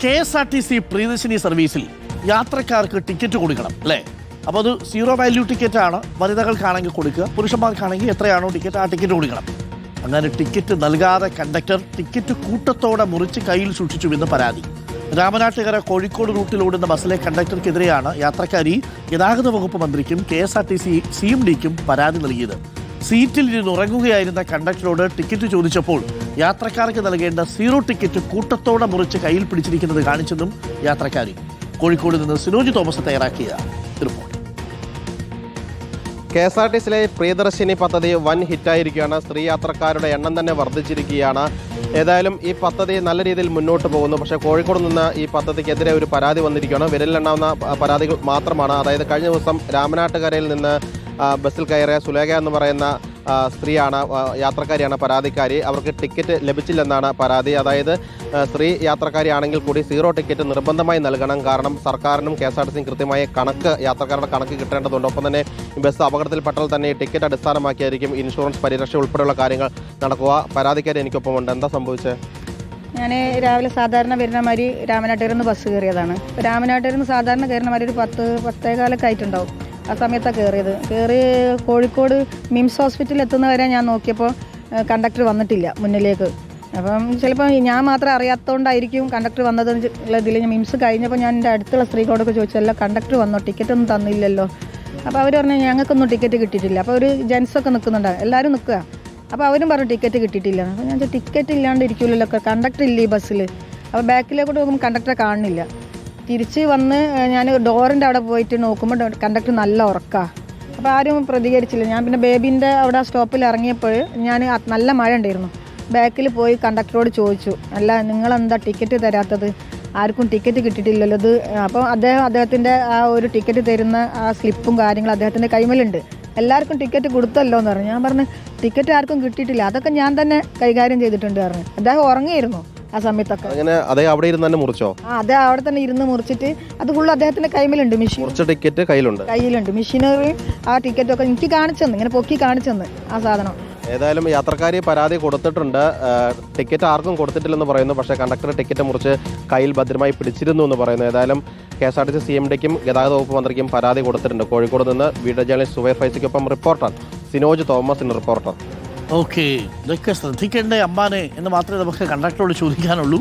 KSRTC Priyadarshini സർവീസിൽ യാത്രക്കാർക്ക് ticket കൊടുക്കണം അല്ലേ? അപ്പോൾ അത് 0 വാല്യൂ ടിക്കറ്റാണ്. വനിതകൾക്കാണെങ്കിൽ കൊടുക്കുക, പുരുഷന്മാർക്കാണെങ്കിൽ എത്രയാണോ ടിക്കറ്റ് ആ ടിക്കറ്റ് കൊടുക്കണം. അങ്ങനെ ടിക്കറ്റ് നൽകാതെ കണ്ടക്ടർ ടിക്കറ്റ് കൂട്ടത്തോടെ മുറിച്ച് കയ്യിൽ സൂക്ഷിച്ചുവെന്ന് പരാതി. രാമനാട്ടുകര കോഴിക്കോട് റൂട്ടിലോടുന്ന ബസ്സിലെ കണ്ടക്ടർക്കെതിരെയാണ് യാത്രക്കാരി ഗതാഗത വകുപ്പ് മന്ത്രിക്കും KSRTC CMDക്കും പരാതി നൽകിയത്. സീറ്റിൽ ഇരുന്ന് ഉറങ്ങുകയായിരുന്ന കണ്ടക്ടറോട് ടിക്കറ്റ് ചോദിച്ചപ്പോൾ യാത്രക്കാർക്ക് നൽകേണ്ട 0 ടിക്കറ്റ് കൂട്ടത്തോടെ മുറിച്ച് കയ്യിൽ പിടിച്ചിരിക്കുന്നത് കാണിച്ചെന്നും യാത്രക്കാരി. കോഴിക്കോട് നിന്ന് സിനോജ് തോമസ് തയ്യാറാക്കിയ റിപ്പോർട്ട്. KSRTCയിലെ പ്രിയദർശിനി പദ്ധതി വൻ ഹിറ്റായിരിക്കുകയാണ്. സ്ത്രീ യാത്രക്കാരുടെ എണ്ണം തന്നെ വർദ്ധിച്ചിരിക്കുകയാണ്. ഏതായാലും ഈ പദ്ധതി നല്ല രീതിയിൽ മുന്നോട്ട് പോകുന്നു. പക്ഷേ കോഴിക്കോട് നിന്ന് ഈ പദ്ധതിക്കെതിരെ ഒരു പരാതി വന്നിരിക്കുകയാണ്. വിരലിലെണ്ണാവുന്ന പരാതികൾ മാത്രമാണ്. അതായത് കഴിഞ്ഞ ദിവസം രാമനാട്ടുകരയിൽ നിന്ന് ബസ്സിൽ കയറിയ സുലേഖ എന്ന് പറയുന്ന സ്ത്രീയാണ്, യാത്രക്കാരിയാണ് പരാതിക്കാരി. അവർക്ക് ടിക്കറ്റ് ലഭിച്ചില്ലെന്നാണ് പരാതി. അതായത് സ്ത്രീ യാത്രക്കാരിയാണെങ്കിൽ കൂടി 0 ടിക്കറ്റ് നിർബന്ധമായി നൽകണം. കാരണം സർക്കാരിനും KSRTCയും കൃത്യമായ യാത്രക്കാരുടെ കണക്ക് കിട്ടേണ്ടതുണ്ട്. ഒപ്പം തന്നെ ബസ് അപകടത്തിൽപ്പെട്ടാൽ തന്നെ ടിക്കറ്റ് അടിസ്ഥാനമാക്കിയായിരിക്കും ഇൻഷുറൻസ് പരിരക്ഷ ഉൾപ്പെടെയുള്ള കാര്യങ്ങൾ നടക്കുക. പരാതിക്കാരി എനിക്കൊപ്പമുണ്ട്. എന്താ സംഭവിച്ചത്? ഞാൻ രാവിലെ സാധാരണ വരുന്ന മാതിരി രാമനാട്ടുകരയിൽ നിന്ന് ബസ് കയറിയതാണ്. രാമനാട്ടുകരയിൽ നിന്ന് സാധാരണ കയറുന്ന മാതിരി ഒരു 10-10:15 ആയിട്ടുണ്ടാവും. ആ സമയത്താണ് കയറി കോഴിക്കോട് മിംസ് ഹോസ്പിറ്റലിൽ എത്തുന്നവരെ ഞാൻ നോക്കിയപ്പോൾ കണ്ടക്ടർ വന്നിട്ടില്ല മുന്നിലേക്ക്. അപ്പം ചിലപ്പോൾ ഞാൻ മാത്രം അറിയാത്തതുകൊണ്ടായിരിക്കും കണ്ടക്ടർ വന്നതെന്നുള്ളതിൽ ഞാൻ മിംസ് കഴിഞ്ഞപ്പോൾ ഞാൻ എൻ്റെ അടുത്തുള്ള സ്ത്രീകളോടൊക്കെ ചോദിച്ചല്ലോ, കണ്ടക്ടർ വന്നോ, ടിക്കറ്റ് ഒന്നും തന്നില്ലല്ലോ. അപ്പോൾ അവർ പറഞ്ഞു ഞങ്ങൾക്കൊന്നും ടിക്കറ്റ് കിട്ടിയിട്ടില്ല. അപ്പോൾ ഒരു ജെൻസൊക്കെ നിൽക്കുന്നുണ്ട്, എല്ലാവരും നിൽക്കുക. അപ്പോൾ അവരും പറഞ്ഞു ടിക്കറ്റ് കിട്ടിയിട്ടില്ല. അപ്പോൾ ഞാൻ ടിക്കറ്റ് ഇല്ലാണ്ട് ഇരിക്കില്ലല്ലോ, കണ്ടക്ടർ ഇല്ല ഈ ബസ്സിൽ. അപ്പോൾ ബാക്കിലേക്കോട്ട് നോക്കുമ്പോൾ കണ്ടക്ടറെ കാണുന്നില്ല. തിരിച്ച് വന്ന് ഞാൻ ഡോറിൻ്റെ അവിടെ പോയിട്ട് നോക്കുമ്പോൾ കണ്ടക്ടർ നല്ല ഉറക്കമാണ്. അപ്പോൾ ആരും പ്രതികരിച്ചില്ല. ഞാൻ പിന്നെ ബേബീൻ്റെ അവിടെ സ്റ്റോപ്പിൽ ഇറങ്ങിയപ്പോൾ ഞാൻ നല്ല മഴ ഉണ്ടായിരുന്നു. ബാക്കിൽ പോയി കണ്ടക്ടറോട് ചോദിച്ചു, അല്ല നിങ്ങളെന്താ ടിക്കറ്റ് തരാത്തത്, ആർക്കും ടിക്കറ്റ് കിട്ടിയിട്ടില്ലല്ലോ ഇത്. അപ്പോൾ അദ്ദേഹത്തിൻ്റെ ആ ഒരു ടിക്കറ്റ് തരുന്ന ആ സ്ലിപ്പും കാര്യങ്ങളും അദ്ദേഹത്തിൻ്റെ കൈമലുണ്ട്. എല്ലാവർക്കും ടിക്കറ്റ് കൊടുത്തല്ലോ എന്ന് പറഞ്ഞു. ഞാൻ പറഞ്ഞു ടിക്കറ്റ് ആർക്കും കിട്ടിയിട്ടില്ല, അതൊക്കെ ഞാൻ തന്നെ കൈകാര്യം ചെയ്തിട്ടുണ്ട് പറഞ്ഞു. അദ്ദേഹം ഉറങ്ങിയിരുന്നു ആ സമയത്തൊക്കെ. അവിടെ മുറിച്ചോ? അതെ, അവിടെ തന്നെ ഇരുന്ന് മുറിച്ചിട്ട് അത് ഫുള്ള് അദ്ദേഹത്തിന്റെ കൈമിലുണ്ട്. മെഷീൻ ടിക്കറ്റ് കയ്യിലുണ്ട്. മെഷീനറി ആ ടിക്കറ്റൊക്കെ എനിക്ക് കാണിച്ചെന്ന്, ഇങ്ങനെ പൊക്കി കാണിച്ചെന്ന് ആ സാധനം. ഏതായാലും യാത്രക്കാരി പരാതി കൊടുത്തിട്ടുണ്ട്. ടിക്കറ്റ് ആർക്കും കൊടുത്തിട്ടില്ലെന്ന് പറയുന്നു. പക്ഷേ കണ്ടക്ടർ ടിക്കറ്റ് മുറിച്ച് കയ്യിൽ ഭദ്രമായി പിടിച്ചിരുന്നു എന്ന് പറയുന്നു. ഏതായാലും KSRTC CMDക്കും ഗതാഗത വകുപ്പ് മന്ത്രിക്കും പരാതി കൊടുത്തിട്ടുണ്ട്. കോഴിക്കോട് നിന്ന് വീഡിയോ ജേർണലിസ്റ്റ് സുബൈർ ഫൈസിക്കൊപ്പം reporter Sinoj Thomas reporter. Okay, ഇതൊക്കെ ശ്രദ്ധിക്കേണ്ടേ അമ്മാനെ എന്ന് മാത്രമേ നമുക്ക് കണ്ടക്ടറോട് ചോദിക്കാനുള്ളൂ.